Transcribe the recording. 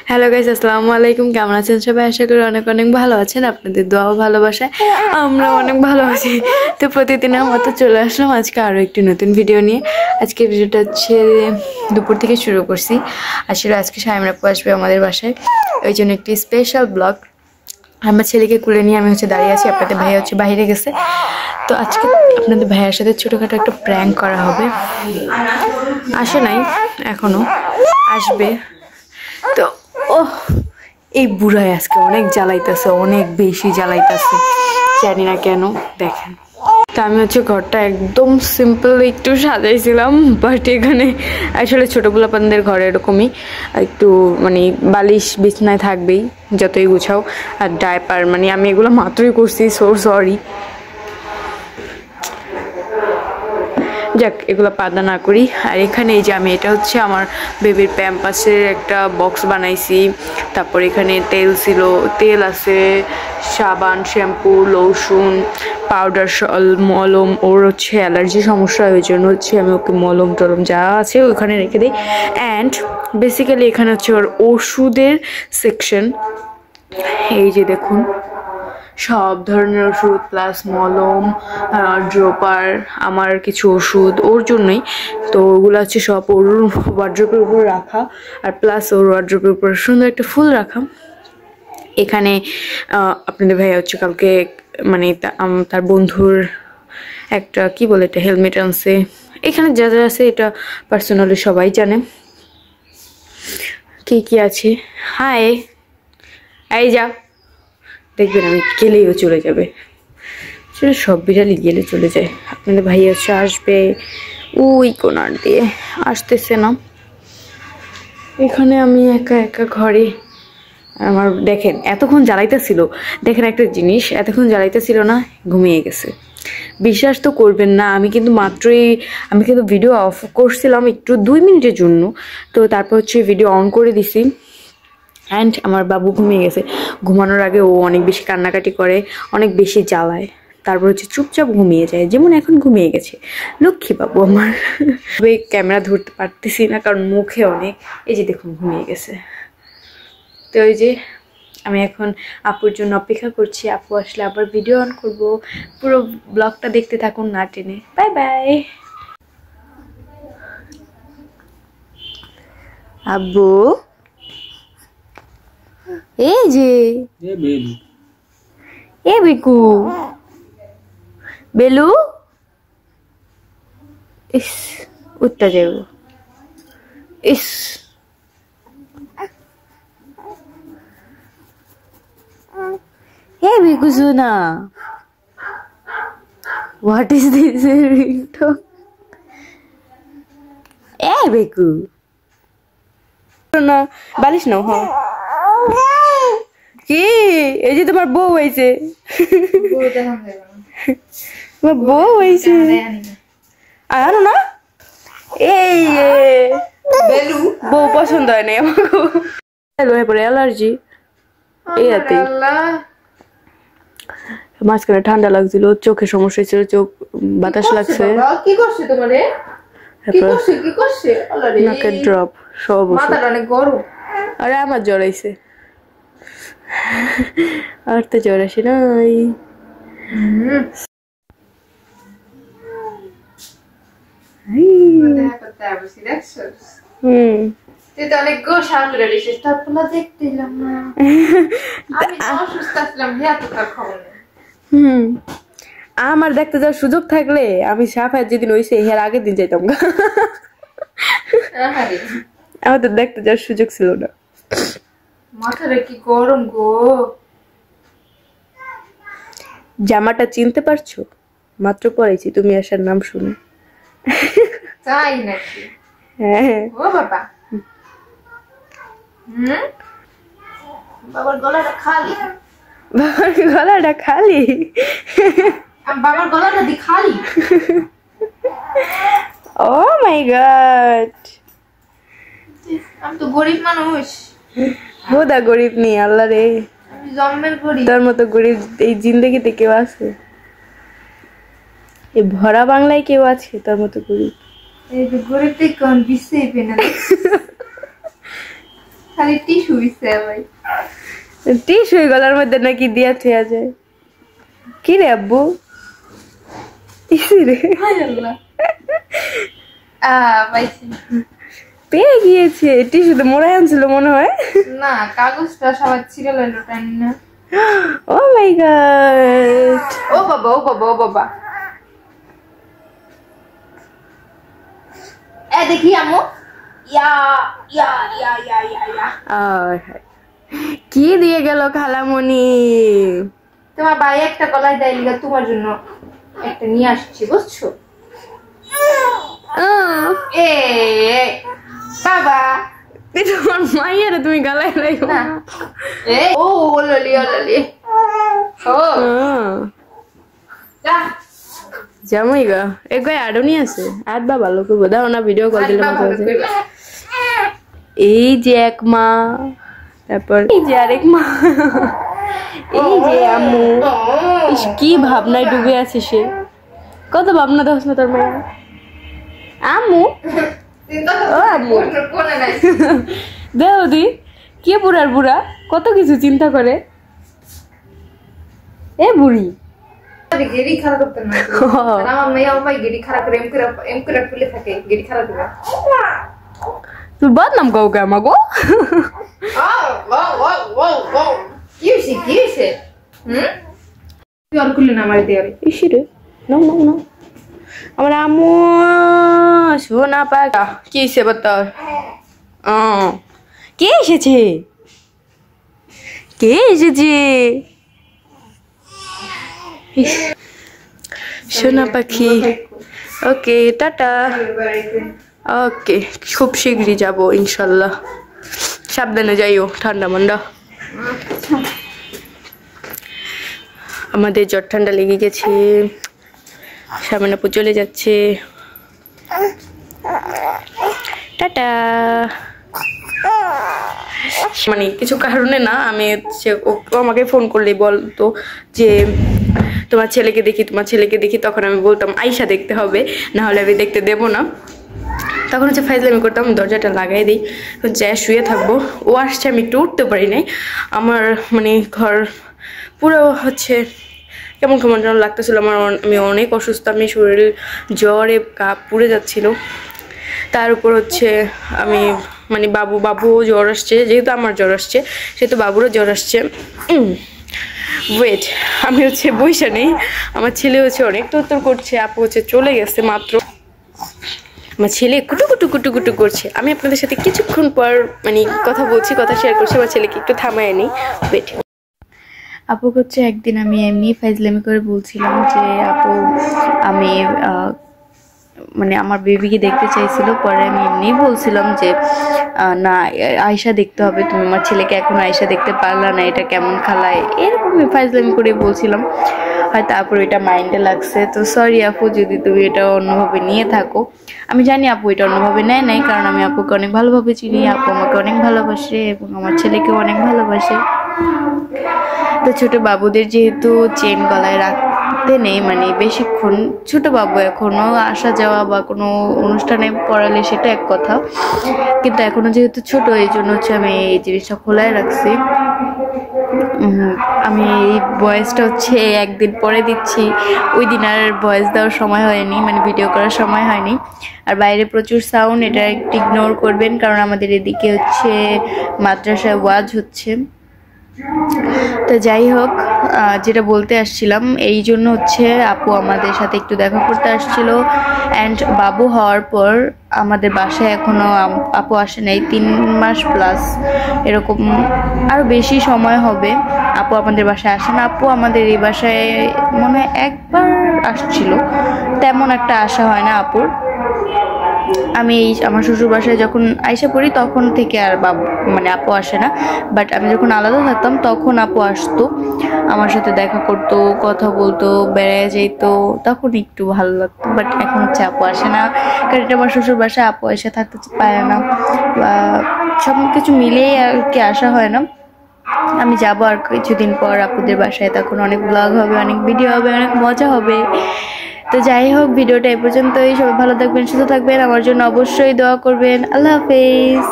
Hello guys, আসসালামু আলাইকুম। কেমন আছেন সবাই? আশা করি অনেক অনেক ভালো আছেন। আপনাদের দোয়া ও ভালোবাসায় আমরা অনেক ভালো আছি। তো প্রতিদিনের মতো চলে আসলাম আজকে আরও একটি নতুন ভিডিও নিয়ে। আজকের ভিডিওটা হচ্ছে দুপুর থেকে শুরু করছি। আসলে আজকে শাইমা আপু আসবে আমাদের বাসায়, ওই জন্য একটি স্পেশাল ব্লগ। আমার ছেলেকে কুলে নিয়ে আমি দাঁড়িয়ে আছি। আপনাদের ভাইয়া বাইরে গেছে। তো আজকে আপনাদের ভাইয়ার সাথে ছোটোখাটো একটা প্র্যাঙ্ক করা হবে। আসে নাই এখনো, আসবে। তো এই বুড়াই আজকে অনেক জ্বালাইতেছে, অনেক বেশি জ্বালাইতেছে, জানি না কেন। দেখেন, তো আমি ঘরটা একদম সিম্পল একটু সাজাইছিলাম, বাট এখানে আসলে ছোটো পোলাপানদের ঘরে এরকমই একটু মানে বালিশ বিছনায় থাকবেই যতই গুছাও, আর ডায়পার মানে আমি এগুলো মাত্রই করছি, সো সরি। যাক, এগুলো পাদা না করি। আর এখানে এই যে আমি এটা হচ্ছে আমার বেবির প্যাম্পাসের একটা বক্স বানাইছি। তারপর এখানে তেল ছিল, তেল আছে, সাবান, শ্যাম্পু, লোশন, পাউডার, মলম। ওর হচ্ছে অ্যালার্জি সমস্যা, ওই জন্য হচ্ছে আমি ওকে মলম টলম যা আছে ওখানে রেখে দিই। অ্যান্ড বেসিক্যালি এখানে হচ্ছে ওর ওষুধের সেকশন। এই যে দেখুন, সব ধরনের ওষুধ প্লাস মলম, ড্রপার, আমার কিছু ওষুধ ওর জন্যই। তো ওগুলো হচ্ছে সব ওর ওয়ার্ড্রোবের উপর রাখা, আর প্লাস ওর ওয়ার্ড্রোবের উপর সুন্দর একটা ফুল রাখা। এখানে আপনাদের ভাইয়া হচ্ছে কালকে মানে তার বন্ধুর একটা কি বলে এটা হেলমেট আনছে। এখানে যা যা আছে এটা পার্সোনালি সবাই জানে কি কি আছে। হাই, এই যা, দেখবেন আমি গেলেই ও চলে যাবে। আসলে সব বিড়ালই গেলে চলে যায়। আপনাদের ভাই হচ্ছে আসবে ওই কোনার দিয়ে, আসতেছে না। এখানে আমি একা একা ঘরে। আমার দেখেন এতক্ষণ জ্বালাইতেছিল, দেখেন একটা জিনিস, এতক্ষণ জ্বালাইতেছিল না, ঘুমিয়ে গেছে। বিশ্বাস তো করবেন না, আমি কিন্তু ভিডিও অফ করছিলাম একটু 2 মিনিটের জন্য। তো তারপর হচ্ছে ভিডিও অন করে দিছি। অ্যান্ড আমার বাবু ঘুমিয়ে গেছে। ঘুমানোর আগে ও অনেক বেশি কান্নাকাটি করে, অনেক বেশি জ্বালায়, তারপর হচ্ছে চুপচাপ ঘুমিয়ে যায়, যেমন এখন ঘুমিয়ে গেছে। লক্ষ্মী বাবু আমার। ক্যামেরা ধরতে পারতেছি না কারণ মুখে অনেক, এই যে দেখুন ঘুমিয়ে গেছে। তো ওই যে আমি এখন আপুর জন্য অপেক্ষা করছি, আপু আসলে আবার ভিডিও অন করব। পুরো ব্লগটা দেখতে থাকুন না টেনে। Bye bye. আব্বু, এই যে এ বিকু, বেলু, ইস উঠতে যাব, ইস Hey Bikuzuna, what is this ringtone? Hey Biku, না বালিশ নাও। হ্যাঁ কি, এই যে তোমার বউ হয়েছে, তোমার বউ হয়েছে, আনো না। এই বউ পছন্দ হয় না আমাকে, পরে অ্যালার্জি। এই রাতে মাঝখানে ঠান্ডা লাগছিল, চোখে সমস্যা ছিল, চোখ বাতাস লাগছে, কি করছে তোমারে, কি করছে নাকের ড্রপ সব, মাথাটা অনেক গরম। আরে আমার জ্বর আইছে, আর তো জ্বর আসে নাই। তুই তো অনেক গোসা করে দিছিস, তারপর দেখতে এলাম না, আমি অসুস্থ ছিলাম, খবর নেই। আমার দেখতে যাওয়ার সুযোগ থাকলে আমি সাফায়াত যেদিন হইছে এর আগের দিন যাইতাম। আমার তো দেখতে যাওয়ার সুযোগ ছিল না। মাথাটা কি গরম গো। জামাটা চিনতে পারছো? মাত্র পরেছি তুমি আসার নাম শুনে। তাই নাকি? হ্যাঁ। ও বাবা, বাবার গলাটা খালি, বাবার গলাটা খালি, বাবার গলাটা দি খালি। ও মাই গড, আমি তো গরিব মানুষ। বোধা গরিব নেই, আল্লাহ রে, আমি জন্মের গরিব। তোর মতো গরিব এই জিন্দগিতে কেউ আছে? এই ভরা বাংলায় কেউ আছে তোর মতো গরিব? এই গরিব থেকে কোন বিশ্বে পেনা। খালি টিস্যু হইছে ভাই। টিস্যু গলার মধ্যে নাকি দিয়া থুয়া যায়। কি রে আব্বু? রে হায় আল্লাহ। পাইছি। পেয়ে গিয়েছে। টিস্যু তো মোড়াই আনছিল মনে হয়। না, কাগজটা সবার ছিঁড়ে লইলো টাইম না। ও মাই গড। ও বাবা, ও বাবা, ও বাবা। দেখি আম্মু। ইয়া ইয়া ইয়া ইয়া ইয়া ইয়া। কি দিয়ে গেল খালামণি? তোমার ভাই একটা গলায় দেয় লিগা তোমার জন্য একটা নিয়ে আসছি, বুঝছো? এ বাবা, তোমার মাইয়ারে তুমি গালায় লাইও না। ও ললি ও ললি। ও যা জামাই গা এক গায়ে আডনি আছে। আর বা ভালো করবো দাও না, ভিডিও কল দিলে মতো আছে। এই যে এক মা, তারপর এই যে আরেক মা, এই যে আম্মু। কি ভাবনায় ডুবে আছে সে। কত ভাবনা দেখছ না তোর মায়া। আম্মু ও আম্মু দেও দি কে বুড়ার বুড়া কত কিছু চিন্তা করে। এ বুড়ি গেড়ি খারাপ করতে না। আমার মেয়ে আমার গেড়ি খারাপ করে এম করে ফুলে থাকে, গেড়ি খারাপ করে। তুই বদনাম গাও কে আমাগো। কি হয়েছে, কি হয়েছে? তুই আর খুললে না আমার দেয়ারে। ইসিরে নো নো নো আমার আম্মু সোনা পাকা। কি হয়েছে বতাও? কে এসেছে? কে এসেছে? সোনা পাখি। ওকে টাটা। ওকে খুব শীঘ্রই যাবো ইনশাল্লাহ। সাবধানে যাইও, ঠান্ডা মান্ডা। আমাদের জ্বর ঠান্ডা লেগে গেছে। সামনাপু চলে যাচ্ছে। টাটা। মানে কিছু কারণে না, আমি হচ্ছে ও আমাকে ফোন করলেই বলতো যে তোমার ছেলেকে দেখি, তোমার ছেলেকে দেখি। তখন আমি বলতাম আয়শা দেখতে হবে, না হলে আমি দেখতে দেবো না। তখন হচ্ছে ফাইজলামি করতাম, দরজাটা লাগাই দিই, যা শুয়ে থাকবো। ও আসছে, আমি একটু উঠতে পারি নাই। আমার মানে ঘর পুরো হচ্ছে কেমন কেমন যেন লাগতেছিল আমার। আমি অনেক অসুস্থ, আমি শরীর জ্বরে কাঁপ পুড়ে যাচ্ছিল। তার উপর হচ্ছে আমি মানে বাবুও জ্বর আসছে, যেহেতু আমার জ্বর আসছে সেহেতু বাবুরও জ্বর আসছে। ওয়েট, আমি হচ্ছে বইসা নেই। আমার ছেলে হচ্ছে অনেক তোর করছে। আপু হচ্ছে চলে গেছে মাত্র। আমার ছেলে কুটু কুটু কুটু কুটু করছে। আমি আপনাদের সাথে কিছুক্ষণ পর মানে কথা বলছি, কথা শেয়ার করছি। আমার ছেলেকে একটু থামায় নি। ওয়েট। আপু হচ্ছে একদিন আমি এমনি ফাইজলামি করে বলছিলাম যে আপু আমি মানে আমার বেবিকে দেখতে চাইছিল। পরে আমি এমনি বলছিলাম যে না আয়শা দেখতে হবে, তুমি আমার ছেলেকে এখন আয়শা দেখতে পারলা না, এটা কেমন খালায়, এরকম ফাইজলামি করে বলছিলাম। হয় তারপর এটা মাইন্ডে লাগছে। তো সরি আপু যদি তুমি এটা অন্যভাবে নিয়ে থাকো। আমি জানি আপু এটা অন্যভাবে নেয় নাই, কারণ আমি আপুকে অনেক ভালোভাবে চিনি। আপু আমাকে অনেক ভালোবাসে এবং আমার ছেলেকেও অনেক ভালোবাসে। তো ছোট বাবুদের যেহেতু চেন গলায় রাখতে নেই মানে বেশিক্ষণ, ছোট বাবু এখনো আসা যাওয়া বা কোনো অনুষ্ঠানে পড়ালে সেটা এক কথা, কিন্তু এখনো যেহেতু ছোট এই জন্য হচ্ছে আমি এই জিনিসটা খোলায় রাখছি। আমি এই ভয়েসটা হচ্ছে একদিন পরে দিচ্ছি, ওই দিন আর ভয়েস দেওয়ার সময় হয়নি, মানে ভিডিও করার সময় হয়নি। আর বাইরে প্রচুর সাউন্ড, এটা একটু ইগনোর করবেন, কারণ আমাদের এদিকে হচ্ছে মাদ্রাসায় ওয়াজ হচ্ছে। তো যাই হোক, যেটা বলতে আসছিলাম, এই জন্য হচ্ছে আপু আমাদের সাথে একটু দেখা করতে আসছিল। অ্যান্ড বাবু হওয়ার পর আমাদের বাসায় এখনও আপু আসে নাই, 3 মাস প্লাস এরকম, আরও বেশি সময় হবে আপু আমাদের বাসায় আসে না। আপু আমাদের এই বাসায় মনে হয় একবার আসছিল, তেমন একটা আসা হয় না আপুর। আমি আমার শ্বশুর বাসায় যখন আইসা পড়ি তখন থেকে আর মানে আপু আসে না। বাট আমি যখন আলাদা থাকতাম তখন আপু আসতো, আমার সাথে দেখা করতো, কথা বলতো, বেড়ায় যেত, তখন একটু ভালো লাগতো। বাট এখন হচ্ছে আপু আসে না, কারণ এটা আমার শ্বশুর বাসায়, আপু এসে থাকতে পারে না, বা সব কিছু মিলেই আর কি আসা হয় না। আমি যাবো আর কিছুদিন পর আপুদের বাসায়, তখন অনেক ব্লগ হবে, অনেক ভিডিও হবে, অনেক মজা হবে। তো যাই হোক, ভিডিওটা এই পর্যন্তই। সবাই ভালো থাকবেন, সুস্থ থাকবেন, আমার জন্য অবশ্যই দোয়া করবেন। আল্লাহ হাফেজ।